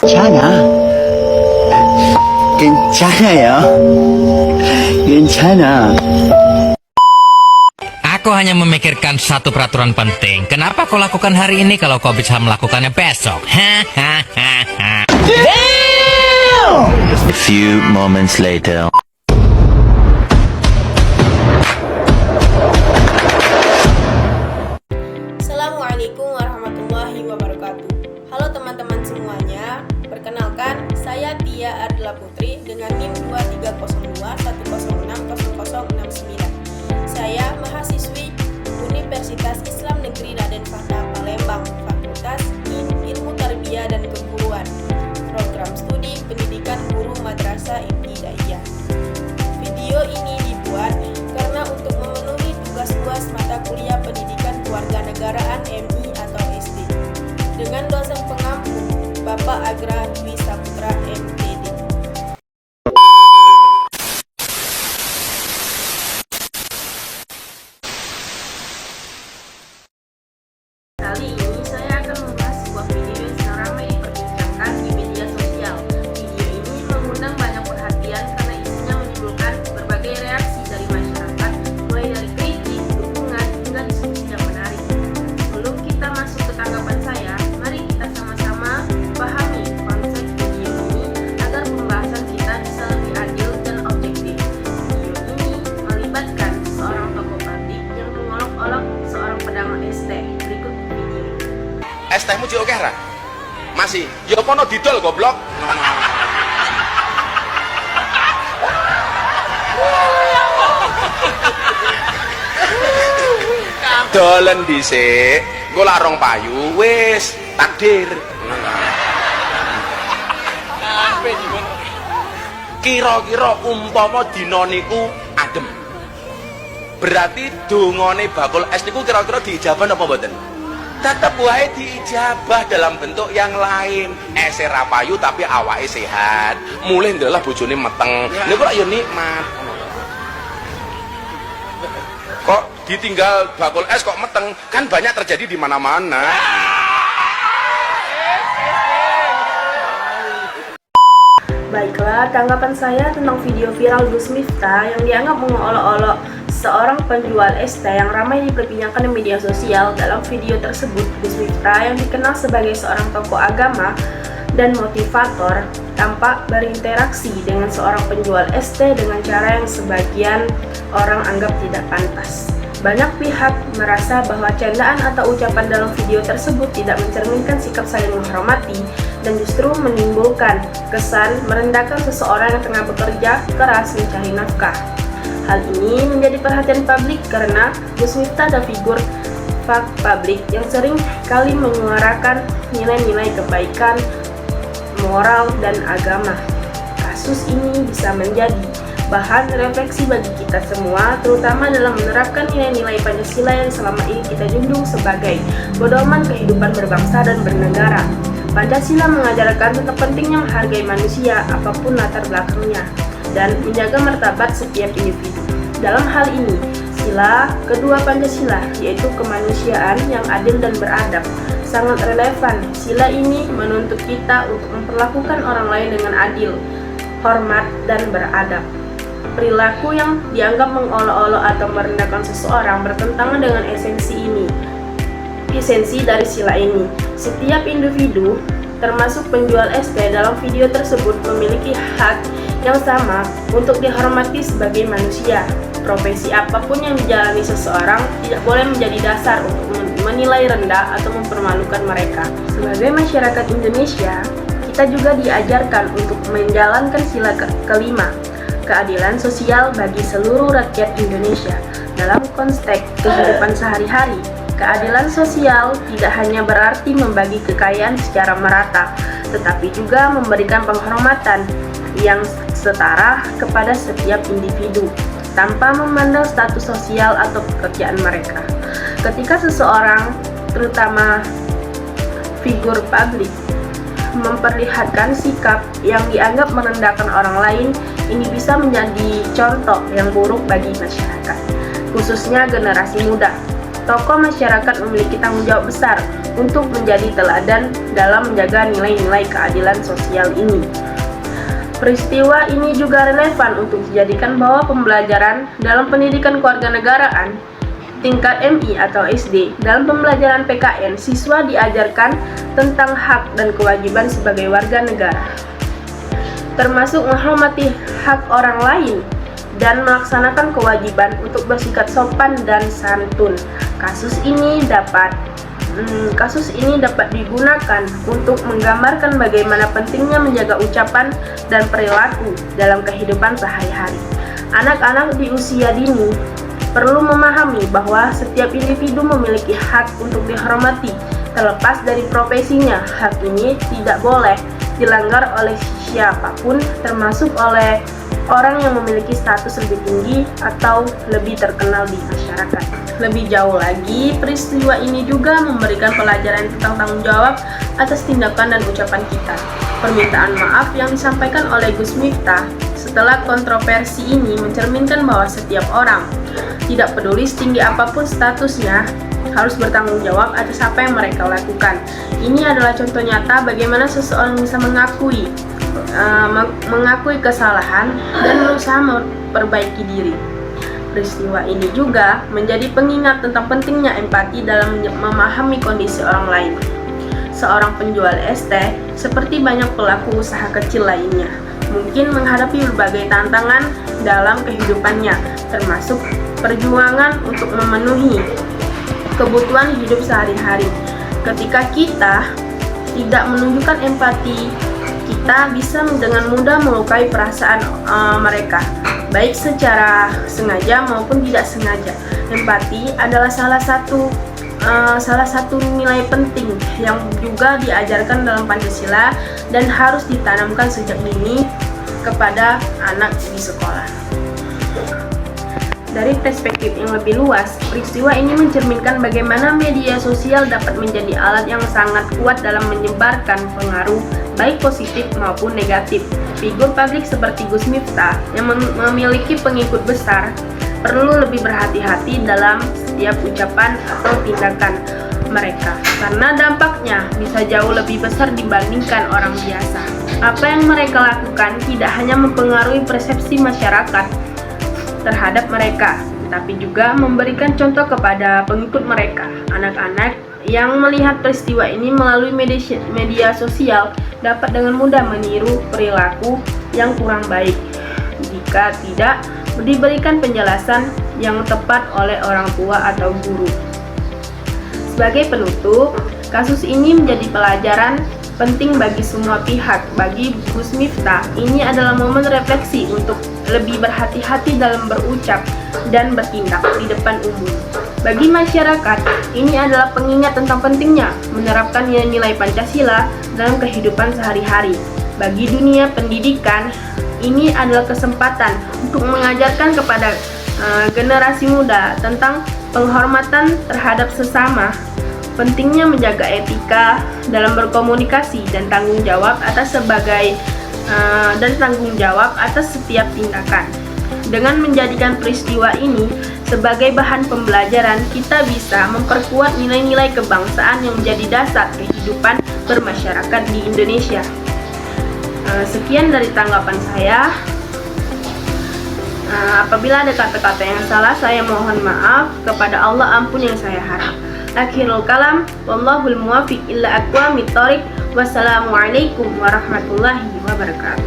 괜찮아. 괜찮아요. 괜찮아. Aku hanya memikirkan satu peraturan penting. Kenapa kau lakukan hari ini kalau kau bisa melakukannya besok? Hahaha. A few moments later. Assalamualaikum warahmatullahi wabarakatuh. Halo teman-teman semuanya. Perkenalkan, saya Tia Ardila Putri dengan NIM 230210600069. Saya mahasiswi Universitas Islam Negeri Raden Fata Palembang, Fakultas Ilmu Tarbiyah dan Keguruan, Program Studi Pendidikan Guru Madrasah Ibtidaiyah. Video ini dibuat karena untuk memenuhi tugas UAS mata kuliah Pendidikan Kewarganegaraan MI atau SD dengan dosen pengampu Bapak Agra Dwi Saputra MPD. Kali ini saya akan membahas sebuah video yang sedang ramai diperbincangkan di media sosial. Video ini mengundang banyak perhatian karena isinya menimbulkan berbagai reaksi dari masyarakat, mulai dari kritik, dukungan, hingga diskusi yang menarik. Sebelum kita masuk ke tanggapan saya, mari kita sama-sama pahami konsep video ini agar pembahasan kita bisa lebih adil dan objektif. Video ini melibatkan seorang tokoh publik yang mengolok-olok seorang pedagang ST. Berikut video. Es tehmu cik oke ra? Masih. Ya kono didol goblok. Dolen dhisik, engko larong payu wis takdir. Kira-kira umpama dina niku adem. Berarti dongane bakul es niku kira-kira diijabah apa mboten? Tetep wae diijabah dalam bentuk yang lain. Ese ra payu tapi awake sehat. Mulih ndelah bojone meteng. Niku kok ya nikmat. Kok ditinggal bakul es kok meteng? Kan banyak terjadi di mana-mana. Baiklah, tanggapan saya tentang video viral Gus Miftah yang dianggap mengolok-olok seorang penjual es teh yang ramai diperbincangkan di media sosial. Dalam video tersebut, Gus Miftah yang dikenal sebagai seorang tokoh agama dan motivator tampak berinteraksi dengan seorang penjual es teh dengan cara yang sebagian orang anggap tidak pantas. Banyak pihak merasa bahwa candaan atau ucapan dalam video tersebut tidak mencerminkan sikap saling menghormati dan justru menimbulkan kesan merendahkan seseorang yang tengah bekerja keras mencari nafkah. Hal ini menjadi perhatian publik karena Gus Miftah adalah figur publik yang sering kali menyuarakan nilai-nilai kebaikan, moral, dan agama. Kasus ini bisa menjadi bahan refleksi bagi kita semua, terutama dalam menerapkan nilai-nilai Pancasila yang selama ini kita junjung sebagai pedoman kehidupan berbangsa dan bernegara. Pancasila mengajarkan tentang pentingnya menghargai manusia apapun latar belakangnya dan menjaga martabat setiap individu. Dalam hal ini, sila kedua Pancasila, yaitu kemanusiaan yang adil dan beradab, sangat relevan. Sila ini menuntut kita untuk memperlakukan orang lain dengan adil, hormat, dan beradab. Perilaku yang dianggap mengolok-olok atau merendahkan seseorang bertentangan dengan esensi ini. Esensi dari sila ini, setiap individu, termasuk penjual es teh dalam video tersebut, memiliki hak yang sama untuk dihormati sebagai manusia. Profesi apapun yang dijalani seseorang tidak boleh menjadi dasar untuk menilai rendah atau mempermalukan mereka. Sebagai masyarakat Indonesia, kita juga diajarkan untuk menjalankan sila kelima, keadilan sosial bagi seluruh rakyat Indonesia. Dalam konteks kehidupan sehari-hari, keadilan sosial tidak hanya berarti membagi kekayaan secara merata, tetapi juga memberikan penghormatan yang setara kepada setiap individu, tanpa memandang status sosial atau pekerjaan mereka. Ketika seseorang, terutama figur publik, memperlihatkan sikap yang dianggap merendahkan orang lain, ini bisa menjadi contoh yang buruk bagi masyarakat, khususnya generasi muda. tokoh masyarakat memiliki tanggung jawab besar untuk menjadi teladan dalam menjaga nilai-nilai keadilan sosial ini. Peristiwa ini juga relevan untuk dijadikan bahwa pembelajaran dalam pendidikan kewarganegaraan tingkat MI atau SD. Dalam pembelajaran PKN, siswa diajarkan tentang hak dan kewajiban sebagai warga negara, termasuk menghormati hak orang lain dan melaksanakan kewajiban untuk bersikap sopan dan santun. Kasus ini dapat digunakan untuk menggambarkan bagaimana pentingnya menjaga ucapan dan perilaku dalam kehidupan sehari-hari. Anak-anak di usia dini perlu memahami bahwa setiap individu memiliki hak untuk dihormati terlepas dari profesinya. Hak ini tidak boleh dilanggar oleh siapapun, termasuk oleh orang yang memiliki status lebih tinggi atau lebih terkenal di masyarakat. Lebih jauh lagi, peristiwa ini juga memberikan pelajaran tentang tanggung jawab atas tindakan dan ucapan kita. Permintaan maaf yang disampaikan oleh Gus Miftah setelah kontroversi ini mencerminkan bahwa setiap orang, tidak peduli setinggi apapun statusnya, harus bertanggung jawab atas apa yang mereka lakukan. Ini adalah contoh nyata bagaimana seseorang bisa mengakui kesalahan dan berusaha memperbaiki diri. Peristiwa ini juga menjadi pengingat tentang pentingnya empati dalam memahami kondisi orang lain. Seorang penjual es teh, seperti banyak pelaku usaha kecil lainnya, mungkin menghadapi berbagai tantangan dalam kehidupannya, termasuk perjuangan untuk memenuhi kebutuhan hidup sehari-hari. Ketika kita tidak menunjukkan empati, kita bisa dengan mudah melukai perasaan mereka, baik secara sengaja maupun tidak sengaja. Empati adalah salah satu nilai penting yang juga diajarkan dalam Pancasila dan harus ditanamkan sejak dini kepada anak di sekolah. Dari perspektif yang lebih luas, peristiwa ini mencerminkan bagaimana media sosial dapat menjadi alat yang sangat kuat dalam menyebarkan pengaruh baik positif maupun negatif. Figur publik seperti Gus Miftah yang memiliki pengikut besar perlu lebih berhati-hati dalam setiap ucapan atau tindakan mereka, karena dampaknya bisa jauh lebih besar dibandingkan orang biasa. Apa yang mereka lakukan tidak hanya mempengaruhi persepsi masyarakat terhadap mereka, tapi juga memberikan contoh kepada pengikut mereka. Anak-anak yang melihat peristiwa ini melalui media sosial dapat dengan mudah meniru perilaku yang kurang baik jika tidak diberikan penjelasan yang tepat oleh orang tua atau guru. Sebagai penutup, kasus ini menjadi pelajaran penting bagi semua pihak. Bagi Gus Miftah, ini adalah momen refleksi untuk lebih berhati-hati dalam berucap dan bertindak di depan umum. Bagi masyarakat, ini adalah pengingat tentang pentingnya menerapkan nilai-nilai Pancasila dalam kehidupan sehari-hari. Bagi dunia pendidikan, ini adalah kesempatan untuk mengajarkan kepada generasi muda tentang penghormatan terhadap sesama, pentingnya menjaga etika dalam berkomunikasi dan tanggung jawab atas setiap tindakan. Dengan menjadikan peristiwa ini sebagai bahan pembelajaran, kita bisa memperkuat nilai-nilai kebangsaan yang menjadi dasar kehidupan bermasyarakat di Indonesia. Sekian dari tanggapan saya. Apabila ada kata-kata yang salah, saya mohon maaf. Kepada Allah ampun yang saya harap. Akhirul kalam, wallahul muwafiq illa aqwamit thoriq. Wassalamualaikum warahmatullahi wabarakatuh.